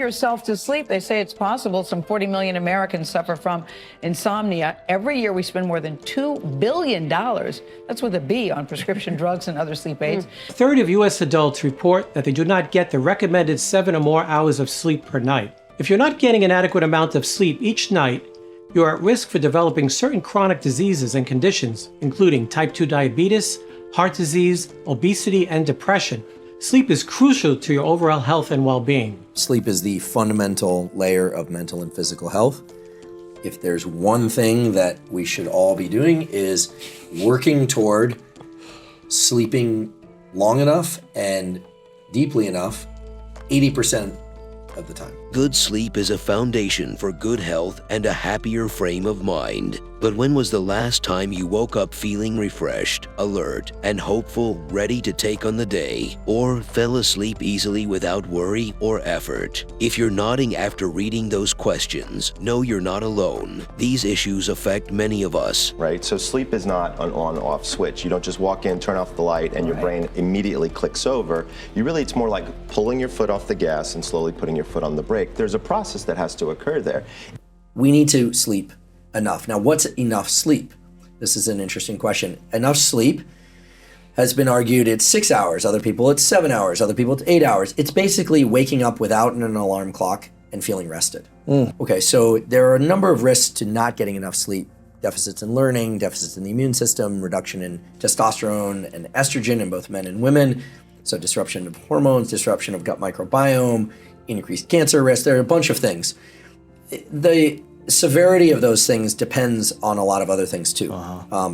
yourself to sleep. They say it's possible. Some 40 million Americans suffer from insomnia. Every year we spend more than $2 billion, that's with a B, on prescription drugs and other sleep aids. A third of U.S. adults report that they do not get the recommended 7 or more hours of sleep per night. If you're not getting an adequate amount of sleep each night, you are at risk for developing certain chronic diseases and conditions, including type 2 diabetes, heart disease, obesity, and depression. Sleep is crucial to your overall health and well-being. Sleep is the fundamental layer of mental and physical health. If there's one thing that we should all be doing is working toward sleeping long enough and deeply enough 80% of the time. Good sleep is a foundation for good health and a happier frame of mind. But when was the last time you woke up feeling refreshed, alert, and hopeful, ready to take on the day, or fell asleep easily without worry or effort? If you're nodding after reading those questions, know you're not alone. These issues affect many of us. Right? So sleep is not an on-off switch. You don't just walk in, turn off the light, and your brain immediately clicks over. It's more like pulling your foot off the gas and slowly putting your foot on the brake. There's a process that has to occur there. We need to sleep enough. Now, what's enough sleep? This is an interesting question. Enough sleep has been argued it's 6 hours. Other people it's 7 hours. Other people it's 8 hours. It's basically waking up without an alarm clock and feeling rested. Okay, so there are a number of risks to not getting enough sleep. Deficits in learning, deficits in the immune system, reduction in testosterone and estrogen in both men and women. So disruption of hormones, disruption of gut microbiome, increased cancer risk. There are a bunch of things. The severity of those things depends on a lot of other things too.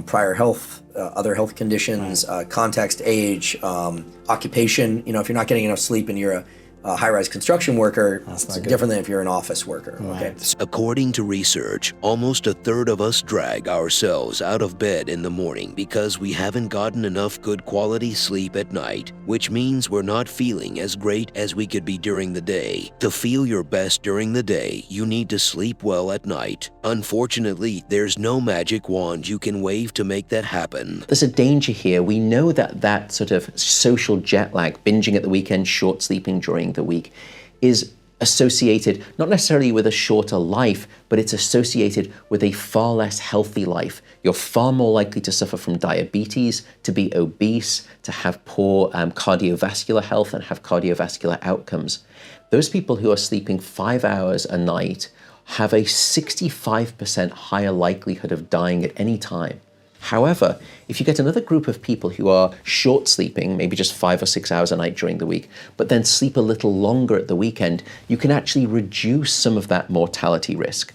Prior health, other health conditions, context, age, occupation. If you're not getting enough sleep and you're a high-rise construction worker, it's different than if you're an office worker. Okay. According to research, almost a third of us drag ourselves out of bed in the morning because we haven't gotten enough good quality sleep at night, which means we're not feeling as great as we could be during the day. To feel your best during the day, you need to sleep well at night. Unfortunately, there's no magic wand you can wave to make that happen. There's a danger here. We know that sort of social jet lag, binging at the weekend, short sleeping during the week, is associated not necessarily with a shorter life, but it's associated with a far less healthy life. You're far more likely to suffer from diabetes, to be obese, to have poor cardiovascular health and have cardiovascular outcomes. Those people who are sleeping 5 hours a night have a 65% higher likelihood of dying at any time. However, if you get another group of people who are short sleeping, maybe just 5 or 6 hours a night during the week, but then sleep a little longer at the weekend, you can actually reduce some of that mortality risk.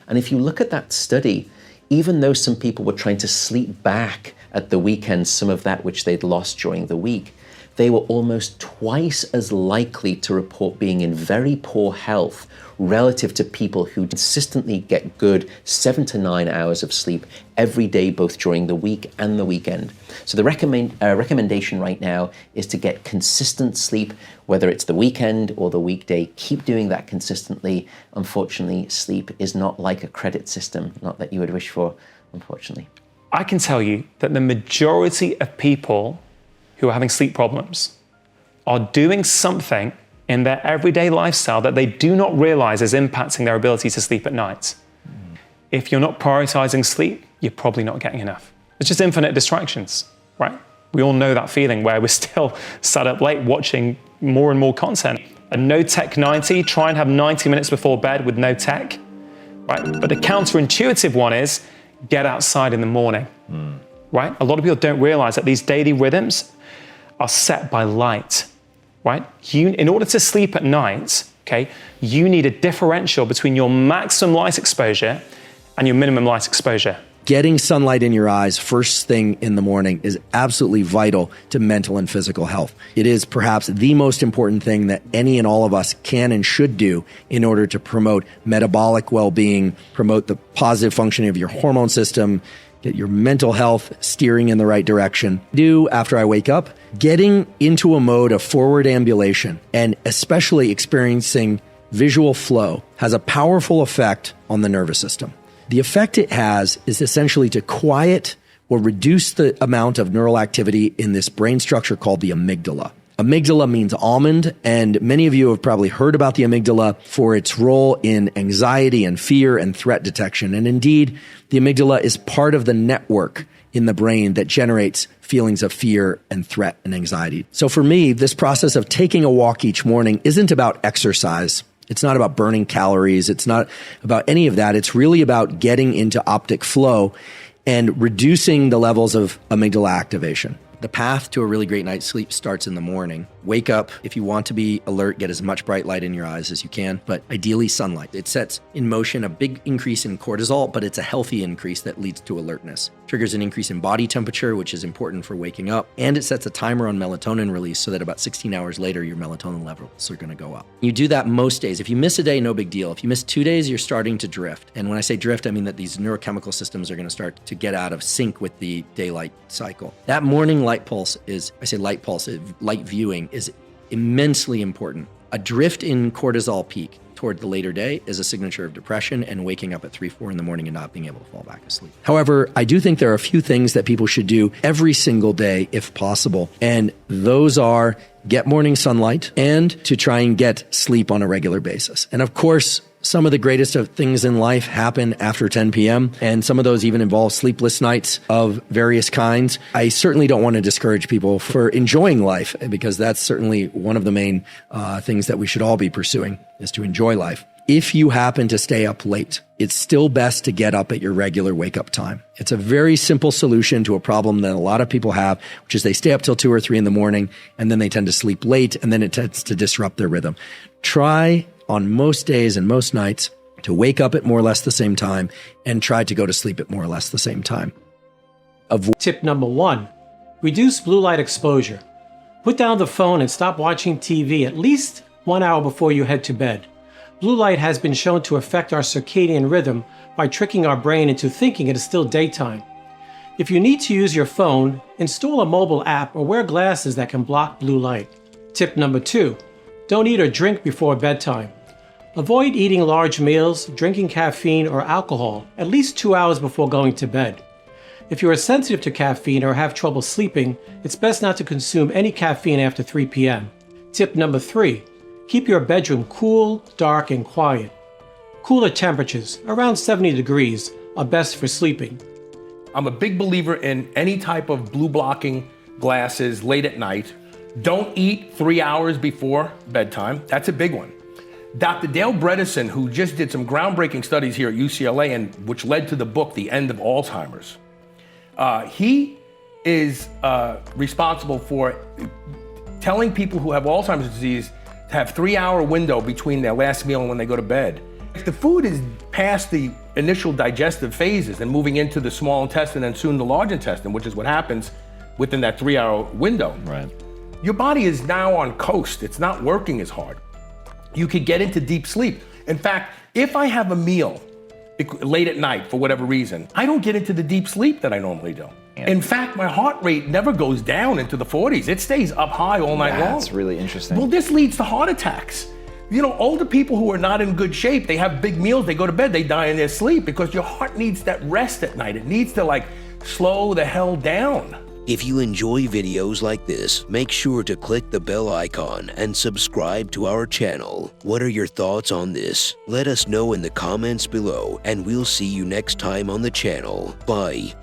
And if you look at that study, even though some people were trying to sleep back at the weekend some of that which they'd lost during the week, they were almost twice as likely to report being in very poor health relative to people who consistently get good 7 to 9 hours of sleep every day, both during the week and the weekend. So the recommendation right now is to get consistent sleep, whether it's the weekend or the weekday. Keep doing that consistently. Unfortunately, sleep is not like a credit system, not that you would wish for, unfortunately. I can tell you that the majority of people who are having sleep problems are doing something in their everyday lifestyle that they do not realize is impacting their ability to sleep at night. If you're not prioritizing sleep, you're probably not getting enough. It's just infinite distractions, right? We all know that feeling where we're still sat up late watching more and more content. A no tech 90, try and have 90 minutes before bed with no tech, right? But the counterintuitive one is get outside in the morning, right? A lot of people don't realize that these daily rhythms are set by light, right? In order to sleep at night, okay, you need a differential between your maximum light exposure and your minimum light exposure. Getting sunlight in your eyes first thing in the morning is absolutely vital to mental and physical health. It is perhaps the most important thing that any and all of us can and should do in order to promote metabolic well-being, promote the positive functioning of your hormone system, get your mental health steering in the right direction. Do after I wake up, getting into a mode of forward ambulation and especially experiencing visual flow has a powerful effect on the nervous system. The effect it has is essentially to quiet or reduce the amount of neural activity in this brain structure called the amygdala. Amygdala means almond, and many of you have probably heard about the amygdala for its role in anxiety and fear and threat detection. And indeed, the amygdala is part of the network in the brain that generates feelings of fear and threat and anxiety. So for me, this process of taking a walk each morning isn't about exercise. It's not about burning calories. It's not about any of that. It's really about getting into optic flow and reducing the levels of amygdala activation. The path to a really great night's sleep starts in the morning. Wake up. If you want to be alert, get as much bright light in your eyes as you can, but ideally sunlight. It sets in motion a big increase in cortisol, but it's a healthy increase that leads to alertness. Triggers an increase in body temperature, which is important for waking up, and it sets a timer on melatonin release so that about 16 hours later, your melatonin levels are going to go up. You do that most days. If you miss a day, no big deal. If you miss 2 days, you're starting to drift. And when I say drift, I mean that these neurochemical systems are going to start to get out of sync with the daylight cycle. That morning light pulse light viewing is immensely important. A drift in cortisol peak toward the later day is a signature of depression and waking up at 3, 4 in the morning and not being able to fall back asleep. However, I do think there are a few things that people should do every single day if possible. And those are get morning sunlight and to try and get sleep on a regular basis. And of course, some of the greatest of things in life happen after 10 p.m., and some of those even involve sleepless nights of various kinds. I certainly don't want to discourage people for enjoying life, because that's certainly one of the main things that we should all be pursuing, is to enjoy life. If you happen to stay up late, it's still best to get up at your regular wake-up time. It's a very simple solution to a problem that a lot of people have, which is they stay up till 2 or 3 in the morning, and then they tend to sleep late, and then it tends to disrupt their rhythm. Try on most days and most nights to wake up at more or less the same time and try to go to sleep at more or less the same time. Tip number 1, reduce blue light exposure. Put down the phone and stop watching TV at least 1 hour before you head to bed. Blue light has been shown to affect our circadian rhythm by tricking our brain into thinking it is still daytime. If you need to use your phone, install a mobile app or wear glasses that can block blue light. Tip number 2, don't eat or drink before bedtime. Avoid eating large meals, drinking caffeine or alcohol at least 2 hours before going to bed. If you are sensitive to caffeine or have trouble sleeping, it's best not to consume any caffeine after 3 p.m. Tip number 3, keep your bedroom cool, dark, and quiet. Cooler temperatures, around 70 degrees, are best for sleeping. I'm a big believer in any type of blue blocking glasses late at night. Don't eat 3 hours before bedtime. That's a big one. Dr. Dale Bredesen, who just did some groundbreaking studies here at UCLA, and which led to the book, The End of Alzheimer's, he is responsible for telling people who have Alzheimer's disease to have 3-hour window between their last meal and when they go to bed. If the food is past the initial digestive phases and moving into the small intestine and soon the large intestine, which is what happens within that 3-hour window, right, your body is now on coast. It's not working as hard. You could get into deep sleep. In fact, if I have a meal late at night for whatever reason, I don't get into the deep sleep that I normally do. Yeah. In fact, my heart rate never goes down into the 40s. It stays up high all night long. That's really interesting. Well, this leads to heart attacks. You know, older people who are not in good shape, they have big meals, they go to bed, they die in their sleep because your heart needs that rest at night. It needs to slow the hell down. If you enjoy videos like this, make sure to click the bell icon and subscribe to our channel. What are your thoughts on this? Let us know in the comments below, and we'll see you next time on the channel. Bye.